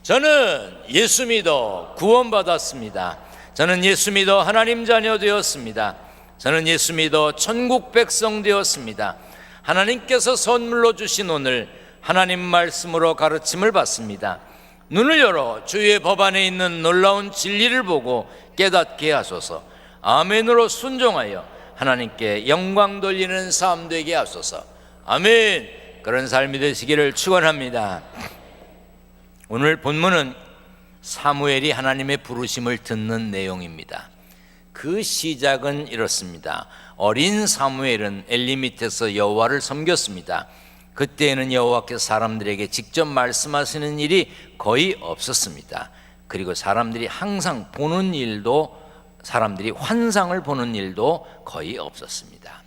저는 예수 믿어 구원받았습니다. 저는 예수 믿어 하나님 자녀 되었습니다. 저는 예수 믿어 천국 백성 되었습니다. 하나님께서 선물로 주신 오늘 하나님 말씀으로 가르침을 받습니다. 눈을 열어 주의 법 안에 있는 놀라운 진리를 보고 깨닫게 하소서. 아멘으로 순종하여 하나님께 영광 돌리는 삶 되게 하소서. 아멘. 그런 삶이 되시기를 축원합니다. 오늘 본문은 사무엘이 하나님의 부르심을 듣는 내용입니다. 그 시작은 이렇습니다. 어린 사무엘은 엘리 밑에서 여호와를 섬겼습니다. 그때에는 여호와께서 사람들에게 직접 말씀하시는 일이 거의 없었습니다. 그리고 사람들이 항상 보는 일도, 사람들이 환상을 보는 일도 거의 없었습니다.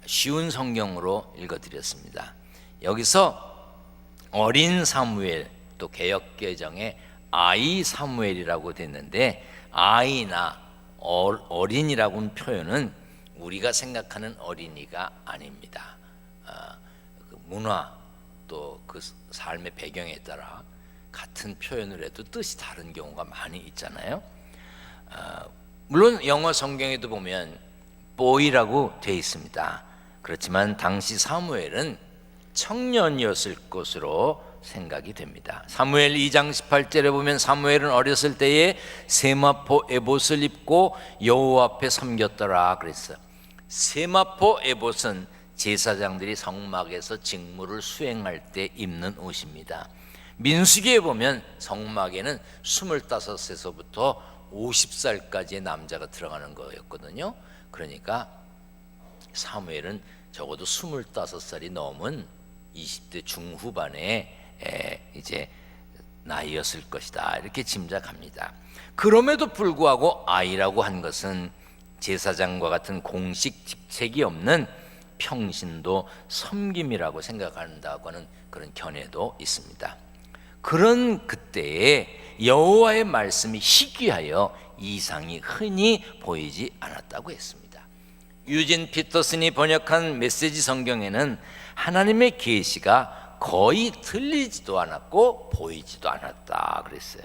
쉬운 성경으로 읽어드렸습니다. 여기서 어린 사무엘, 또 개역개정에 아이 사무엘이라고 됐는데, 아이나 어린이라고는 표현은 우리가 생각하는 어린이가 아닙니다. 그 문화 또 그 삶의 배경에 따라 같은 표현을 해도 뜻이 다른 경우가 많이 있잖아요. 물론 영어 성경에도 보면 boy라고 되어 있습니다. 그렇지만 당시 사무엘은 청년이었을 것으로 생각이 됩니다. 사무엘 2장 18절에 보면 사무엘은 어렸을 때에 세마포 에봇을 입고 여호와 앞에 섬겼더라 그랬어요. 세마포 에봇은 제사장들이 성막에서 직무를 수행할 때 입는 옷입니다. 민수기에 보면 성막에는 25세서부터 50살까지의 남자가 들어가는 거였거든요. 그러니까 사무엘은 적어도 25살이 넘은 20대 중후반에 이제 나이였을 것이다, 이렇게 짐작합니다. 그럼에도 불구하고 아이라고 한 것은 제사장과 같은 공식 직책이 없는 평신도 섬김이라고 생각한다고 하는 그런 견해도 있습니다. 그런 그때에 여호와의 말씀이 희귀하여 이상이 흔히 보이지 않았다고 했습니다. 유진 피터슨이 번역한 메시지 성경에는 하나님의 계시가 거의 들리지도 않았고 보이지도 않았다 그랬어요.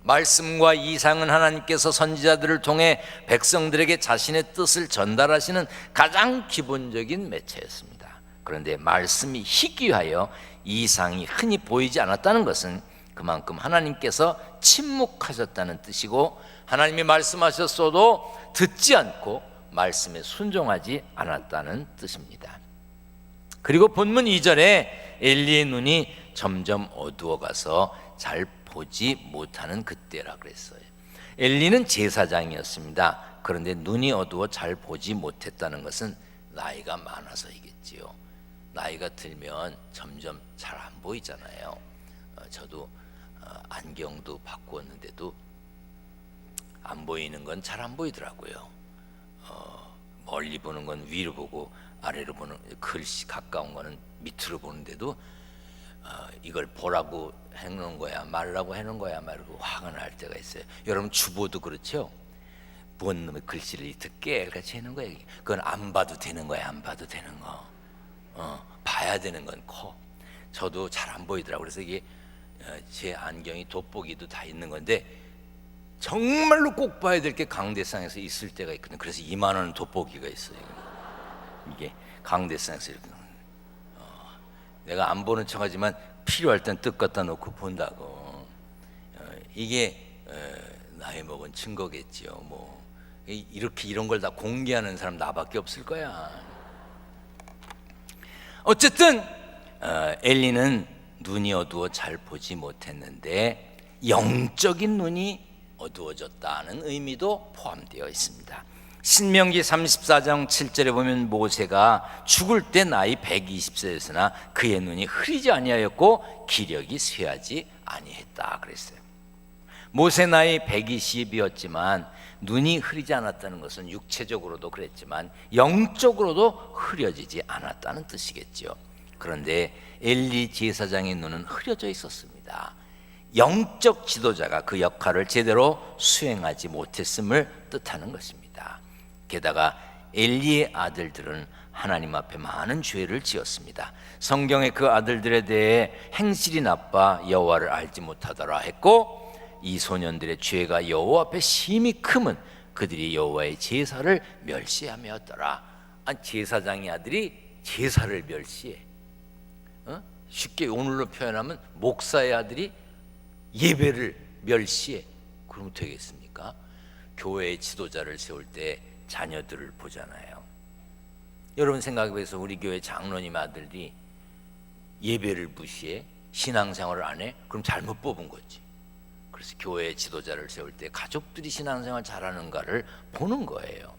말씀과 이상은 하나님께서 선지자들을 통해 백성들에게 자신의 뜻을 전달하시는 가장 기본적인 매체였습니다. 그런데 말씀이 희귀하여 이상이 흔히 보이지 않았다는 것은 그만큼 하나님께서 침묵하셨다는 뜻이고, 하나님이 말씀하셨어도 듣지 않고 말씀에 순종하지 않았다는 뜻입니다. 그리고 본문 2절에 엘리의 눈이 점점 어두워가서 잘 보지 못하는 그때라 그랬어요. 엘리는 제사장이었습니다. 그런데 눈이 어두워 잘 보지 못했다는 것은 나이가 많아서이겠지요. 나이가 들면 점점 잘 안 보이잖아요. 저도 안경도 바꾸었는데도 안 보이는 건 잘 안 보이더라고요. 멀리 보는 건 위로 보고, 아래로 보는, 글씨 가까운 거는 밑으로 보는데도 이걸 보라고 해놓은 거야 말라고 해놓은 거야 말고 화가 날 때가 있어요. 여러분 주보도 그렇죠? 뭔 놈의 글씨를 이렇게 깨알같이 해놓은 거야. 그건 안 봐도 되는 거야. 안 봐도 되는 거. 봐야 되는 건 커. 저도 잘 안 보이더라고. 그래서 이게 제 안경이 돋보기도 다 있는 건데, 정말로 꼭 봐야 될 게 강대상에서 있을 때가 있거든요. 그래서 2만 원 돋보기가 있어요. 이게 강대상에서 이렇게 내가 안 보는 척하지만 필요할 땐 뜻 갖다 놓고 본다고. 이게 나이 먹은 증거겠지요. 뭐 이렇게 이런 걸 다 공개하는 사람 나밖에 없을 거야. 어쨌든 엘리는 눈이 어두워 잘 보지 못했는데 영적인 눈이 어두워졌다는 의미도 포함되어 있습니다. 신명기 34장 7절에 보면 모세가 죽을 때 나이 120세였으나 그의 눈이 흐리지 아니하였고 기력이 쇠하지 아니했다 그랬어요. 모세 나이 120이었지만 눈이 흐리지 않았다는 것은 육체적으로도 그랬지만 영적으로도 흐려지지 않았다는 뜻이겠죠. 그런데 엘리 제사장의 눈은 흐려져 있었습니다. 영적 지도자가 그 역할을 제대로 수행하지 못했음을 뜻하는 것입니다. 게다가 엘리의 아들들은 하나님 앞에 많은 죄를 지었습니다. 성경에 그 아들들에 대해 행실이 나빠 여호와를 알지 못하더라 했고, 이 소년들의 죄가 여호와 앞에 심히 크면 그들이 여호와의 제사를 멸시하며였더라. 제사장의 아들이 제사를 멸시해. 쉽게 오늘로 표현하면 목사의 아들이 예배를 멸시해. 그러면 되겠습니까? 교회의 지도자를 세울 때 자녀들을 보잖아요. 여러분 생각해보세요. 우리 교회 장로님 아들이 예배를 무시해? 신앙생활을 안 해? 그럼 잘못 뽑은 거지. 그래서 교회의 지도자를 세울 때 가족들이 신앙생활 잘하는가를 보는 거예요.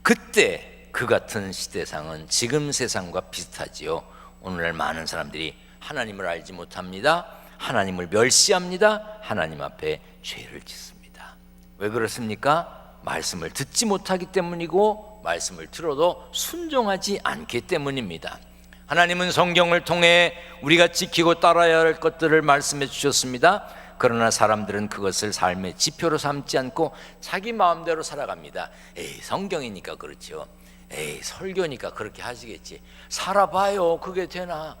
그때 그 같은 시대상은 지금 세상과 비슷하지요. 오늘날 많은 사람들이 하나님을 알지 못합니다. 하나님을 멸시합니다. 하나님 앞에 죄를 짓습니다. 왜 그렇습니까? 말씀을 듣지 못하기 때문이고, 말씀을 들어도 순종하지 않기 때문입니다. 하나님은 성경을 통해 우리가 지키고 따라야 할 것들을 말씀해 주셨습니다. 그러나 사람들은 그것을 삶의 지표로 삼지 않고 자기 마음대로 살아갑니다. 에이, 성경이니까 그렇죠. 에이, 설교니까 그렇게 하시겠지. 살아봐요. 그게 되나?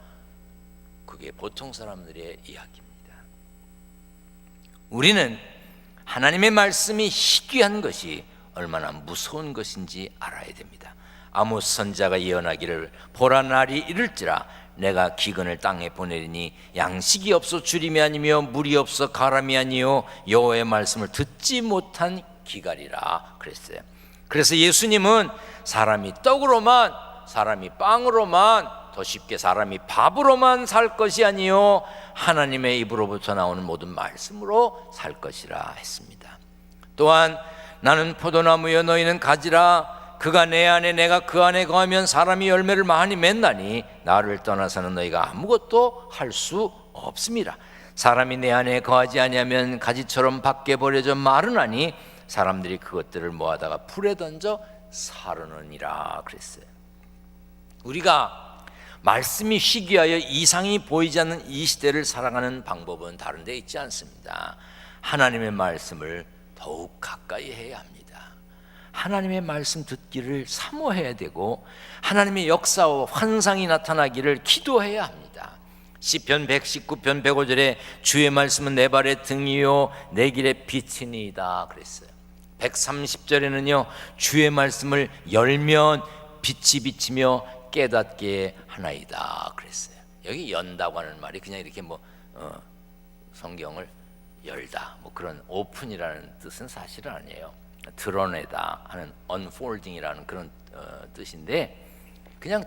그게 보통 사람들의 이야기입니다. 우리는 하나님의 말씀이 희귀한 것이 얼마나 무서운 것인지 알아야 됩니다. 아모스 선지자가 예언하기를 보라, 날이 이를지라 내가 기근을 땅에 보내리니 양식이 없어 주림이 아니며 물이 없어 가람이 아니요 여호와의 말씀을 듣지 못한 기갈이라 그랬어요. 그래서 예수님은 사람이 떡으로만, 사람이 빵으로만, 더 쉽게 사람이 밥으로만 살 것이 아니요 하나님의 입으로부터 나오는 모든 말씀으로 살 것이라 했습니다. 또한 나는 포도나무여 너희는 가지라, 그가 내 안에 내가 그 안에 거하면 사람이 열매를 많이 맺나니 나를 떠나서는 너희가 아무것도 할 수 없습니다. 사람이 내 안에 거하지 아니하면 가지처럼 밖에 버려져 마르나니 사람들이 그것들을 모아다가 불에 던져 사르느니라 그랬어요. 우리가 말씀이 희귀하여 이상이 보이지 않는 이 시대를 살아가는 방법은 다른 데 있지 않습니다. 하나님의 말씀을 더욱 가까이 해야 합니다. 하나님의 말씀 듣기를 사모해야 되고, 하나님의 역사와 환상이 나타나기를 기도해야 합니다. 시편 119편 105절에 주의 말씀은 내 발의 등이요 내 길의 빛이니이다 그랬어요. 130절에는요 주의 말씀을 열면 빛이 비치며 깨닫게 하나이다 그랬어요. 여기 연다고 하는 말이 그냥 이렇게 성경을 열다 그런 오픈이라는 뜻은 사실은 아니에요. 드러내다 하는 unfolding이라는 그런 뜻인데, 그냥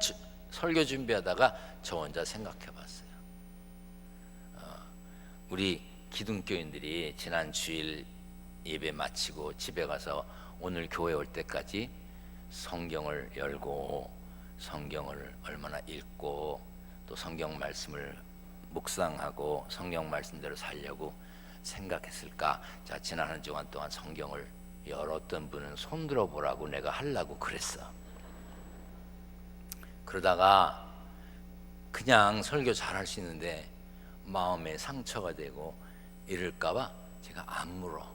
설교 준비하다가 저 혼자 생각해봤어요. 우리 기둥교인들이 지난 주일 예배 마치고 집에 가서 오늘 교회 올 때까지 성경을 열고 성경을 얼마나 읽고 또 성경 말씀을 묵상하고 성경 말씀대로 살려고 생각했을까? 자, 지난 한 주간 동안 성경을 열었던 분은 손 들어보라고 내가 하려고 그랬어. 그러다가 그냥 설교 잘할 수 있는데 마음에 상처가 되고 이럴까봐 제가 안 물어.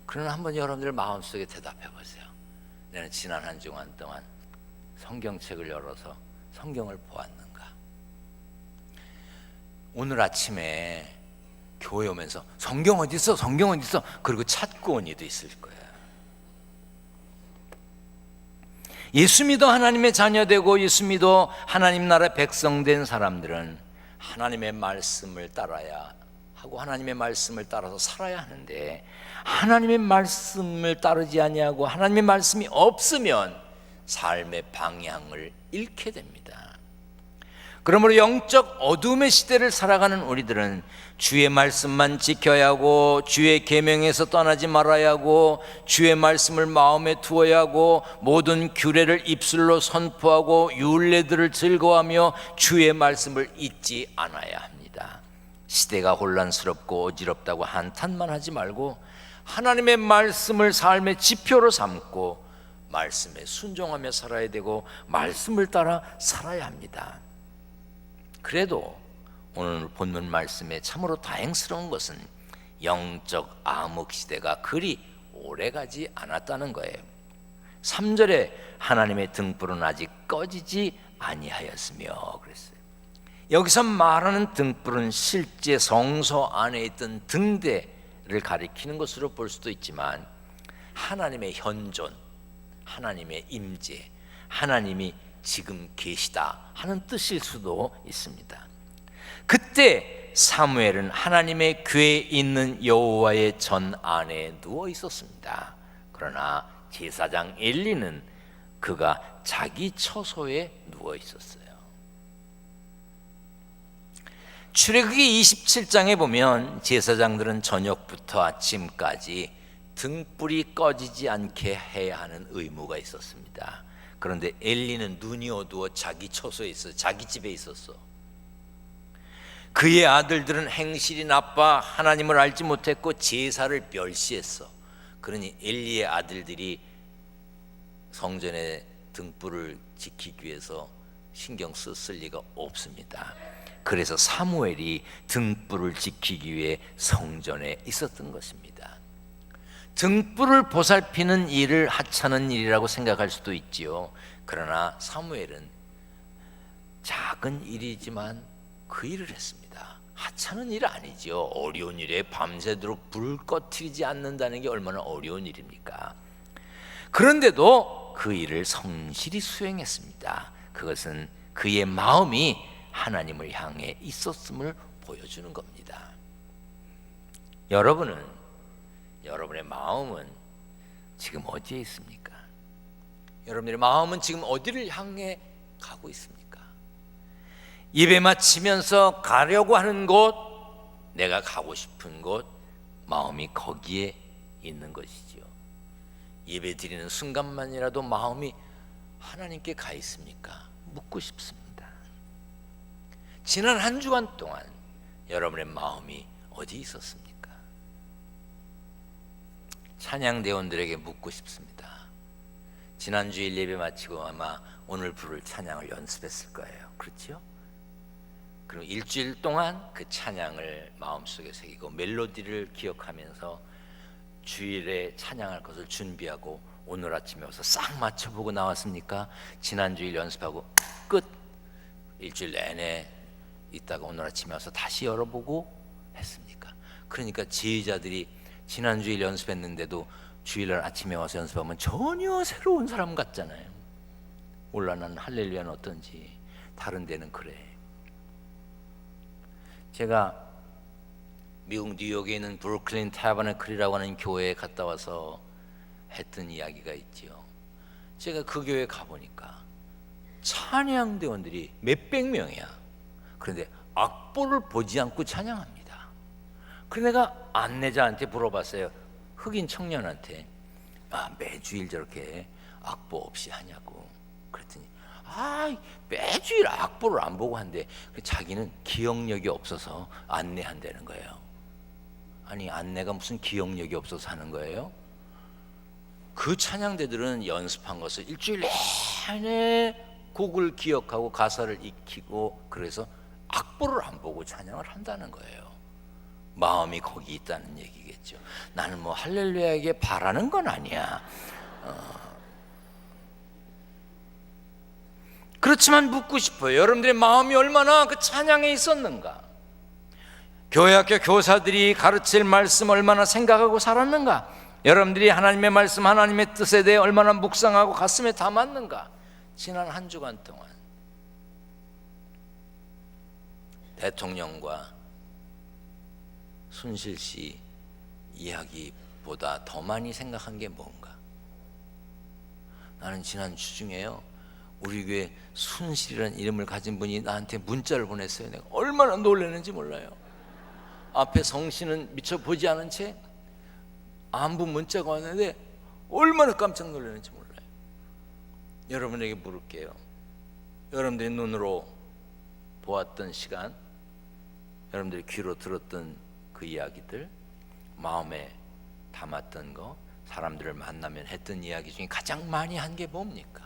그러나 한번 여러분들 마음속에 대답해 보세요. 내가 지난 한 주간 동안 성경책을 열어서 성경을 보았는가? 오늘 아침에 교회 오면서 성경 어디 있어? 성경 어디 있어? 그리고 찾고 온 이도 있을 거예요. 예수 믿어 하나님의 자녀 되고 예수 믿어 하나님 나라 백성 된 사람들은 하나님의 말씀을 따라야 하고 하나님의 말씀을 따라서 살아야 하는데, 하나님의 말씀을 따르지 아니하고 하나님의 말씀이 없으면 삶의 방향을 잃게 됩니다. 그러므로 영적 어둠의 시대를 살아가는 우리들은 주의 말씀만 지켜야 하고 주의 계명에서 떠나지 말아야 하고 주의 말씀을 마음에 두어야 하고 모든 규례를 입술로 선포하고 율례들을 즐거워하며 주의 말씀을 잊지 않아야 합니다. 시대가 혼란스럽고 어지럽다고 한탄만 하지 말고 하나님의 말씀을 삶의 지표로 삼고 말씀에 순종하며 살아야 되고 말씀을 따라 살아야 합니다. 그래도 오늘 본문 말씀에 참으로 다행스러운 것은 영적 암흑 시대가 그리 오래가지 않았다는 거예요. 3절에 하나님의 등불은 아직 꺼지지 아니하였으며 그랬어요. 여기서 말하는 등불은 실제 성소 안에 있던 등대를 가리키는 것으로 볼 수도 있지만 하나님의 현존, 하나님의 임재, 하나님이 지금 계시다 하는 뜻일 수도 있습니다. 그때 사무엘은 하나님의 궤에 있는 여호와의 전 안에 누워 있었습니다. 그러나 제사장 엘리는 그가 자기 처소에 누워 있었어요. 출애굽기 27장에 보면 제사장들은 저녁부터 아침까지 등불이 꺼지지 않게 해야 하는 의무가 있었습니다. 그런데 엘리는 눈이 어두워 자기 처소에 있어, 자기 집에 있었어. 그의 아들들은 행실이 나빠 하나님을 알지 못했고 제사를 멸시했어. 그러니 엘리의 아들들이 성전의 등불을 지키기 위해서 신경 쓸 리가 없습니다. 그래서 사무엘이 등불을 지키기 위해 성전에 있었던 것입니다. 등불을 보살피는 일을 하찮은 일이라고 생각할 수도 있지요. 그러나 사무엘은 작은 일이지만 그 일을 했습니다. 하찮은 일 아니죠. 어려운 일에 밤새도록 불 꺼트리지 않는다는 게 얼마나 어려운 일입니까? 그런데도 그 일을 성실히 수행했습니다. 그것은 그의 마음이 하나님을 향해 있었음을 보여주는 겁니다. 여러분의 마음은 지금 어디에 있습니까? 여러분의 마음은 지금 어디를 향해 가고 있습니까? 예배 마치면서 가려고 하는 곳, 내가 가고 싶은 곳, 마음이 거기에 있는 것이지요. 예배 드리는 순간만이라도 마음이 하나님께 가 있습니까? 묻고 싶습니다. 지난 한 주간 동안 여러분의 마음이 어디 있었습니까? 찬양대원들에게 묻고 싶습니다. 지난주일 예배 마치고 아마 오늘 부를 찬양을 연습했을 거예요. 그렇죠? 그럼 일주일 동안 그 찬양을 마음속에 새기고 멜로디를 기억하면서 주일에 찬양할 것을 준비하고 오늘 아침에 와서 싹 맞춰보고 나왔습니까? 지난주일 연습하고 끝. 일주일 내내 있다가 오늘 아침에 와서 다시 열어보고 했습니까? 그러니까 지휘자들이 지난주일 연습했는데도 주일날 아침에 와서 연습하면 전혀 새로운 사람 같잖아요. 몰라, 난 할렐루야는 어떤지. 다른 데는 그래. 제가 미국 뉴욕에 있는 브루클린 타버너클이라고 하는 교회에 갔다 와서 했던 이야기가 있지요. 제가 그 교회에 가보니까 찬양대원들이 몇백 명이야. 그런데 악보를 보지 않고 찬양합니다. 그래서 내가 안내자한테 물어봤어요. 흑인 청년한테, 매주일 저렇게 악보 없이 하냐고. 그랬더니 매주일 악보를 안 보고 한대. 자기는 기억력이 없어서 안내한다는 거예요. 아니, 안내가 무슨 기억력이 없어서 하는 거예요? 그 찬양대들은 연습한 것을 일주일 내내 곡을 기억하고 가사를 익히고, 그래서 악보를 안 보고 찬양을 한다는 거예요. 마음이 거기 있다는 얘기겠죠. 나는 뭐 할렐루야에게 바라는 건 아니야. 그렇지만 묻고 싶어요. 여러분들의 마음이 얼마나 그 찬양에 있었는가? 교회학교 교사들이 가르칠 말씀 얼마나 생각하고 살았는가? 여러분들이 하나님의 말씀, 하나님의 뜻에 대해 얼마나 묵상하고 가슴에 담았는가? 지난 한 주간 동안 대통령과 순실 씨 이야기보다 더 많이 생각한 게 뭔가? 나는 지난 주 중에요, 우리 교회 순실이라는 이름을 가진 분이 나한테 문자를 보냈어요. 내가 얼마나 놀랐는지 몰라요. 앞에 성씨는 미처 보지 않은 채 안부 문자가 왔는데 얼마나 깜짝 놀랐는지 몰라요. 여러분에게 물을게요. 여러분들의 눈으로 보았던 시간, 여러분들이 귀로 들었던 그 이야기들, 마음에 담았던 거, 사람들을 만나면 했던 이야기 중에 가장 많이 한 게 뭡니까?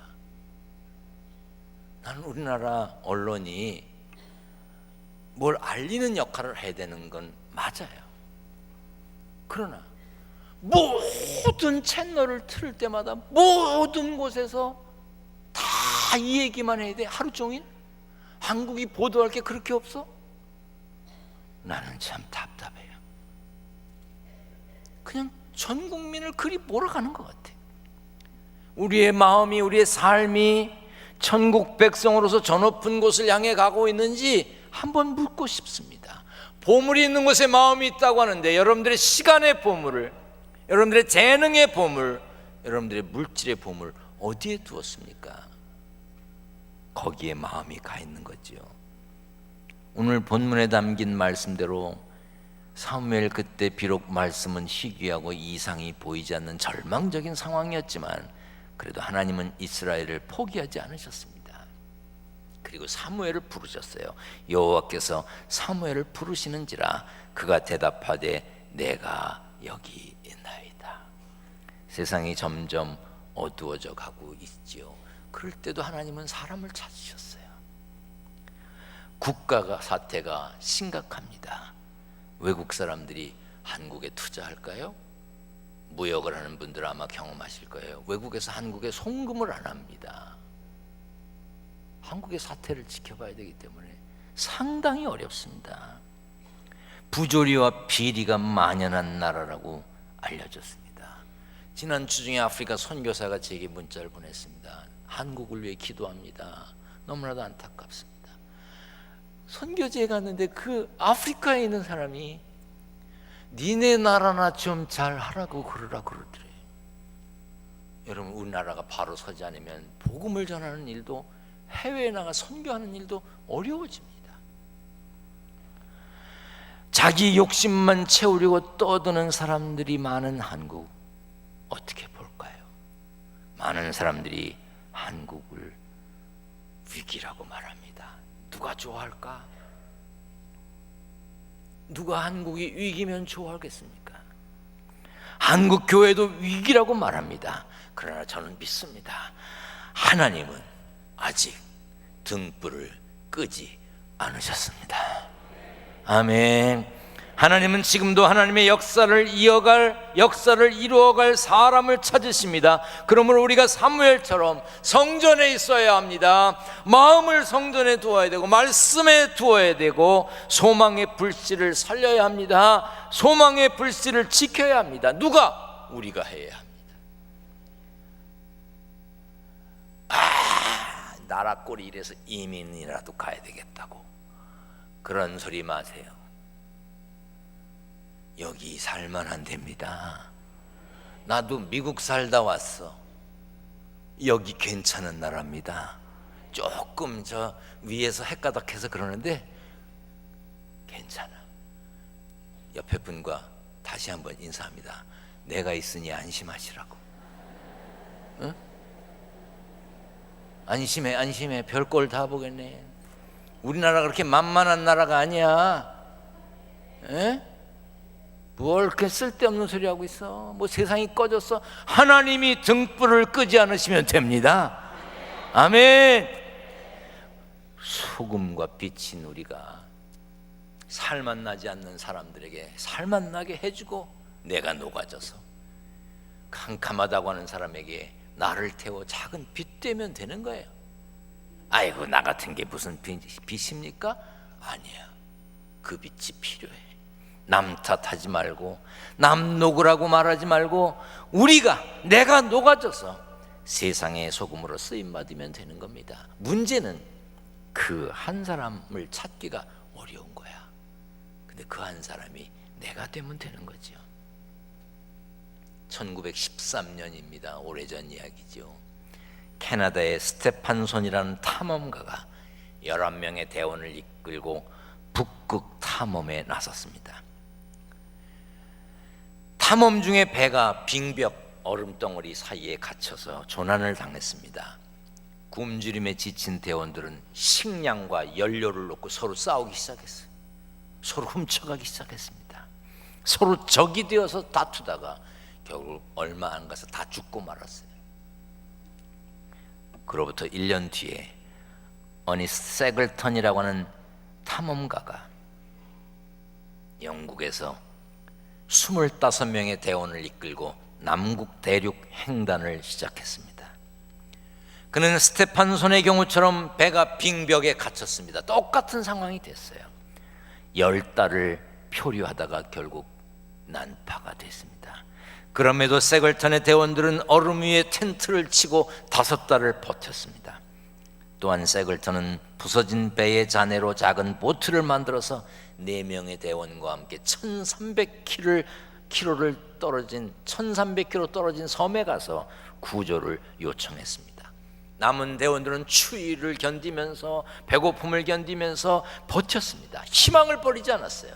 나는 우리나라 언론이 뭘 알리는 역할을 해야 되는 건 맞아요. 그러나 모든 채널을 틀을 때마다 모든 곳에서 다 이 얘기만 해야 돼? 하루 종일? 한국이 보도할 게 그렇게 없어? 나는 참 답답해요. 그냥 전 국민을 그리 몰아가는 것 같아. 우리의 마음이, 우리의 삶이 천국 백성으로서 저 높은 곳을 향해 가고 있는지 한번 묻고 싶습니다. 보물이 있는 곳에 마음이 있다고 하는데, 여러분들의 시간의 보물을, 여러분들의 재능의 보물, 여러분들의 물질의 보물 어디에 두었습니까? 거기에 마음이 가 있는 거지요. 오늘 본문에 담긴 말씀대로 사무엘 그때 비록 말씀은 희귀하고 이상이 보이지 않는 절망적인 상황이었지만 그래도 하나님은 이스라엘을 포기하지 않으셨습니다. 그리고 사무엘을 부르셨어요. 여호와께서 사무엘을 부르시는지라 그가 대답하되 내가 여기 있나이다. 세상이 점점 어두워져 가고 있지요. 그럴 때도 하나님은 사람을 찾으셨어요. 국가가 사태가 심각합니다. 외국 사람들이 한국에 투자할까요? 무역을 하는 분들 아마 경험하실 거예요. 외국에서 한국에 송금을 안 합니다. 한국의 사태를 지켜봐야 되기 때문에 상당히 어렵습니다. 부조리와 비리가 만연한 나라라고 알려졌습니다. 지난 주중에 아프리카 선교사가 제게 문자를 보냈습니다. 한국을 위해 기도합니다. 너무나도 안타깝습니다. 선교지에 갔는데 그 아프리카에 있는 사람이 니네 나라나 좀 잘하라고 그러라 그러더래. 여러분, 우리나라가 바로 서지 않으면 복음을 전하는 일도, 해외에 나가 선교하는 일도 어려워집니다. 자기 욕심만 채우려고 떠드는 사람들이 많은 한국, 어떻게 볼까요? 많은 사람들이 한국을 위기라고 말합니다. 누가 좋아할까? 누가 한국이 위기면 좋아하겠습니까? 한국 교회도 위기라고 말합니다. 그러나 저는 믿습니다. 하나님은 아직 등불을 끄지 않으셨습니다. 아멘. 하나님은 지금도 하나님의 역사를 이루어갈 사람을 찾으십니다. 그러므로 우리가 사무엘처럼 성전에 있어야 합니다. 마음을 성전에 두어야 되고 말씀에 두어야 되고 소망의 불씨를 살려야 합니다. 소망의 불씨를 지켜야 합니다. 누가? 우리가 해야 합니다. 나라 꼴이 이래서 이민이라도 가야 되겠다고 그런 소리 마세요. 여기 살만 안 됩니다. 나도 미국 살다 왔어. 여기 괜찮은 나라입니다. 조금 저 위에서 헷가닥해서 그러는데 괜찮아. 옆에 분과 다시 한번 인사합니다. 내가 있으니 안심하시라고. 응? 안심해. 별꼴 다 보겠네. 우리나라가 그렇게 만만한 나라가 아니야. 에? 뭘 그렇게 쓸데없는 소리 하고 있어? 뭐 세상이 꺼졌어? 하나님이 등불을 끄지 않으시면 됩니다. 아멘. 소금과 빛인 우리가 살맛 나지 않는 사람들에게 살맛 나게 해주고, 내가 녹아져서 캄캄하다고 하는 사람에게 나를 태워 작은 빛 되면 되는 거예요. 아이고, 나 같은 게 무슨 빛입니까? 아니야. 그 빛이 필요해. 남 탓하지 말고 남 녹으라고 말하지 말고 내가 녹아져서 세상의 소금으로 쓰임받으면 되는 겁니다. 문제는 그 한 사람을 찾기가 어려운 거야. 근데 그 한 사람이 내가 되면 되는 거죠. 1913년입니다. 오래전 이야기죠. 캐나다의 스테판손이라는 탐험가가 11명의 대원을 이끌고 북극 탐험에 나섰습니다. 탐험 중에 배가 빙벽 얼음덩어리 사이에 갇혀서 조난을 당했습니다. 굶주림에 지친 대원들은 식량과 연료를 놓고 서로 싸우기 시작했어요. 서로 훔쳐가기 시작했습니다. 서로 적이 되어서 다투다가 결국 얼마 안 가서 다 죽고 말았어요. 그로부터 1년 뒤에 어니스트 세글턴이라고 하는 탐험가가 영국에서 25명의 대원을 이끌고 남국 대륙 횡단을 시작했습니다. 그는 스테판손의 경우처럼 배가 빙벽에 갇혔습니다. 똑같은 상황이 됐어요. 10달을 표류하다가 결국 난파가 됐습니다. 그럼에도 세글턴의 대원들은 얼음 위에 텐트를 치고 5달을 버텼습니다. 또한 세글턴은 부서진 배의 잔해로 작은 보트를 만들어서 4명의 대원과 함께 1300km를 떨어진 섬에 가서 구조를 요청했습니다. 남은 대원들은 추위를 견디면서 배고픔을 견디면서 버텼습니다. 희망을 버리지 않았어요.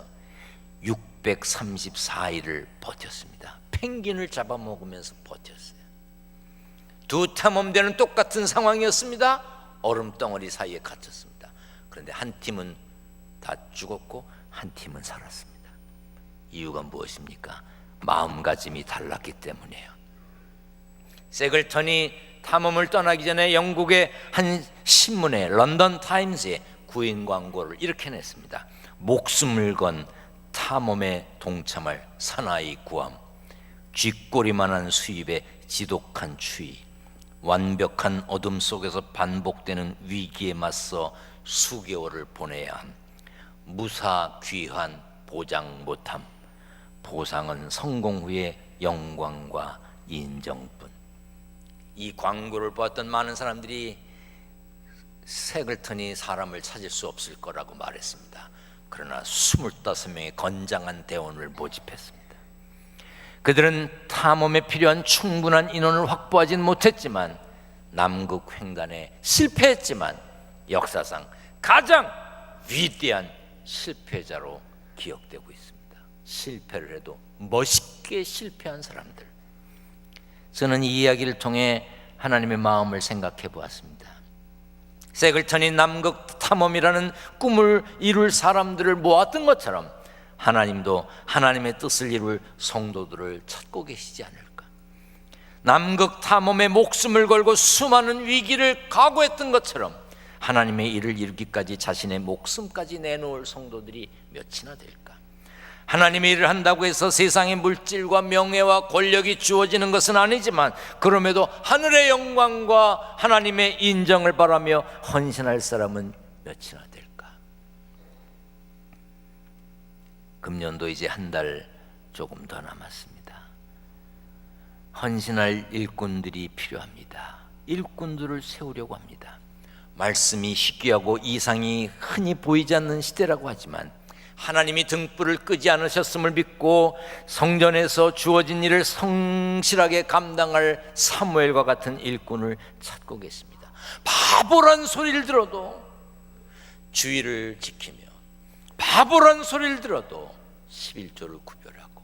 634일을 버텼습니다. 펭귄을 잡아먹으면서 버텼어요. 두 탐험대는 똑같은 상황이었습니다. 얼음 덩어리 사이에 갇혔습니다. 그런데 한 팀은 다 죽었고 한 팀은 살았습니다. 이유가 무엇입니까? 마음가짐이 달랐기 때문이에요. 세글턴이 탐험을 떠나기 전에 영국의 한 신문에, 런던 타임스에 구인 광고를 이렇게 냈습니다. 목숨을 건 탐험에 동참할 사나이 구함, 쥐꼬리만한 수입에 지독한 추위, 완벽한 어둠 속에서 반복되는 위기에 맞서 수개월을 보내야 함, 무사 귀환 보장 못함, 보상은 성공 후의 영광과 인정뿐. 이 광고를 보았던 많은 사람들이 세글턴이 사람을 찾을 수 없을 거라고 말했습니다. 그러나 25명의 건장한 대원을 모집했습니다. 그들은 탐험에 필요한 충분한 인원을 확보하지는 못했지만 남극 횡단에 실패했지만 역사상 가장 위대한 실패자로 기억되고 있습니다. 실패를 해도 멋있게 실패한 사람들. 저는 이 이야기를 통해 하나님의 마음을 생각해 보았습니다. 세글턴이 남극 탐험이라는 꿈을 이룰 사람들을 모았던 것처럼 하나님도 하나님의 뜻을 이룰 성도들을 찾고 계시지 않을까. 남극 탐험에 목숨을 걸고 수많은 위기를 각오했던 것처럼 하나님의 일을 이루기까지 자신의 목숨까지 내놓을 성도들이 몇이나 될까. 하나님의 일을 한다고 해서 세상의 물질과 명예와 권력이 주어지는 것은 아니지만 그럼에도 하늘의 영광과 하나님의 인정을 바라며 헌신할 사람은 몇이나 될까. 금년도 이제 한 달 조금 더 남았습니다. 헌신할 일꾼들이 필요합니다. 일꾼들을 세우려고 합니다. 말씀이 희귀하고 이상이 흔히 보이지 않는 시대라고 하지만 하나님이 등불을 끄지 않으셨음을 믿고 성전에서 주어진 일을 성실하게 감당할 사무엘과 같은 일꾼을 찾고 계십니다. 바보란 소리를 들어도 주의를 지키며 바보란 소리를 들어도 11조를 구별하고,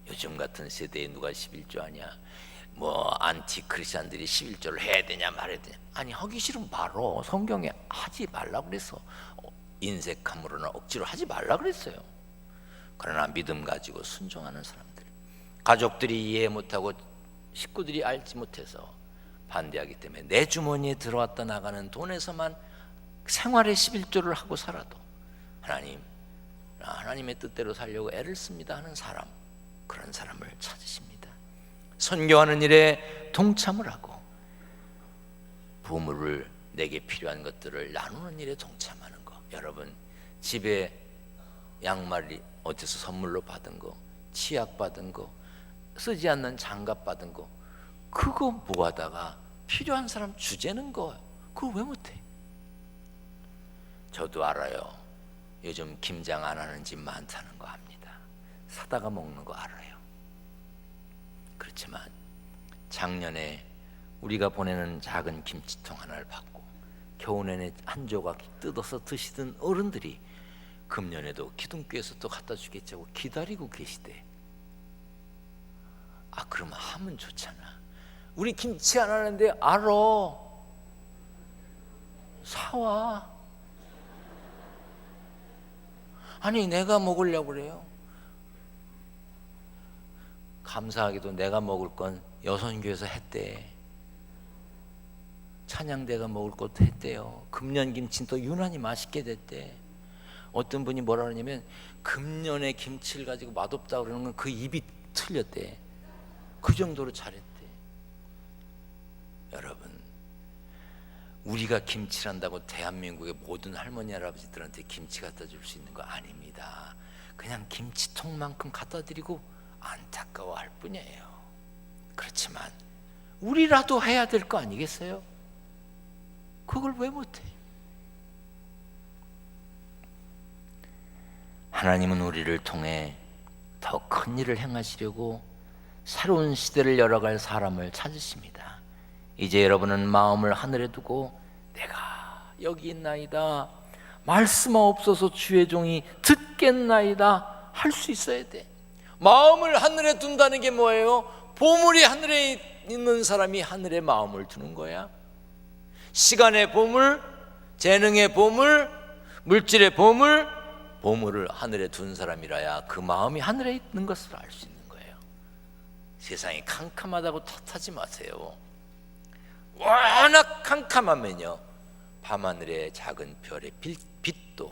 요즘 같은 세대에 누가 11조 하냐, 뭐 안티 크리스찬들이 11조를 해야 되냐 말아야 되냐. 아니, 하기 싫으면 말어. 성경에 하지 말라 그래서 인색함으로나 억지로 하지 말라 그랬어요. 그러나 믿음 가지고 순종하는 사람들, 가족들이 이해 못하고 식구들이 알지 못해서 반대하기 때문에 내 주머니에 들어왔다 나가는 돈에서만 생활의 11조를 하고 살아도 하나님의 뜻대로 살려고 애를 씁니다 하는 사람, 그런 사람을 찾으십니다. 선교하는 일에 동참을 하고 부모를 내게 필요한 것들을 나누는 일에 동참하는 거. 여러분, 집에 양말이 어디서 선물로 받은 거, 치약 받은 거, 쓰지 않는 장갑 받은 거, 그거 모아다가 필요한 사람 주재는 거, 그거 왜 못해? 저도 알아요. 요즘 김장 안 하는 집 많다는 거 압니다. 사다가 먹는 거 알아요. 그렇지만 작년에 우리가 보내는 작은 김치통 하나를 받고 겨우 내내 한 조각 뜯어서 드시던 어른들이 금년에도 기둥교에서 또 갖다 주겠다고 기다리고 계시대. 아, 그러면 하면 좋잖아. 우리 김치 안 하는데 알아. 사와. 아니, 내가 먹으려고 그래요. 감사하게도 내가 먹을 건 여선교에서 했대. 찬양대가 먹을 것도 했대요. 금년 김치는 또 유난히 맛있게 됐대. 어떤 분이 뭐라 그러냐면 금년에 김치를 가지고 맛없다 그러는 건 그 입이 틀렸대. 그 정도로 잘했대. 여러분, 우리가 김치를 한다고 대한민국의 모든 할머니 할아버지들한테 김치 갖다 줄 수 있는 거 아닙니다. 그냥 김치통만큼 갖다 드리고 안타까워할 뿐이에요. 그렇지만 우리라도 해야 될 거 아니겠어요? 그걸 왜 못해? 하나님은 우리를 통해 더 큰 일을 행하시려고 새로운 시대를 열어갈 사람을 찾으십니다. 이제 여러분은 마음을 하늘에 두고 내가 여기 있나이다, 말씀하옵소서 주의 종이 듣겠나이다 할 수 있어야 돼. 마음을 하늘에 둔다는 게 뭐예요? 보물이 하늘에 있는 사람이 하늘에 마음을 두는 거야. 시간의 보물, 재능의 보물, 물질의 보물, 보물을 하늘에 둔 사람이라야 그 마음이 하늘에 있는 것을 알 수 있는 거예요. 세상이 캄캄하다고 탓하지 마세요. 워낙 캄캄하면요, 밤하늘의 작은 별의 빛도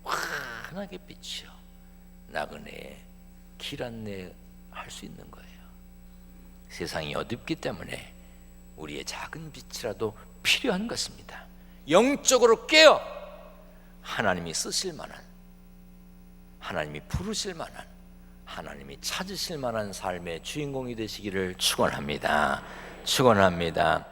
환하게 비치어 나그네 길 안내 할 수 있는 거예요. 세상이 어둡기 때문에 우리의 작은 빛이라도 필요한 것입니다. 영적으로 깨어 하나님이 쓰실 만한, 하나님이 부르실 만한, 하나님이 찾으실 만한 삶의 주인공이 되시기를 축원합니다. 축원합니다.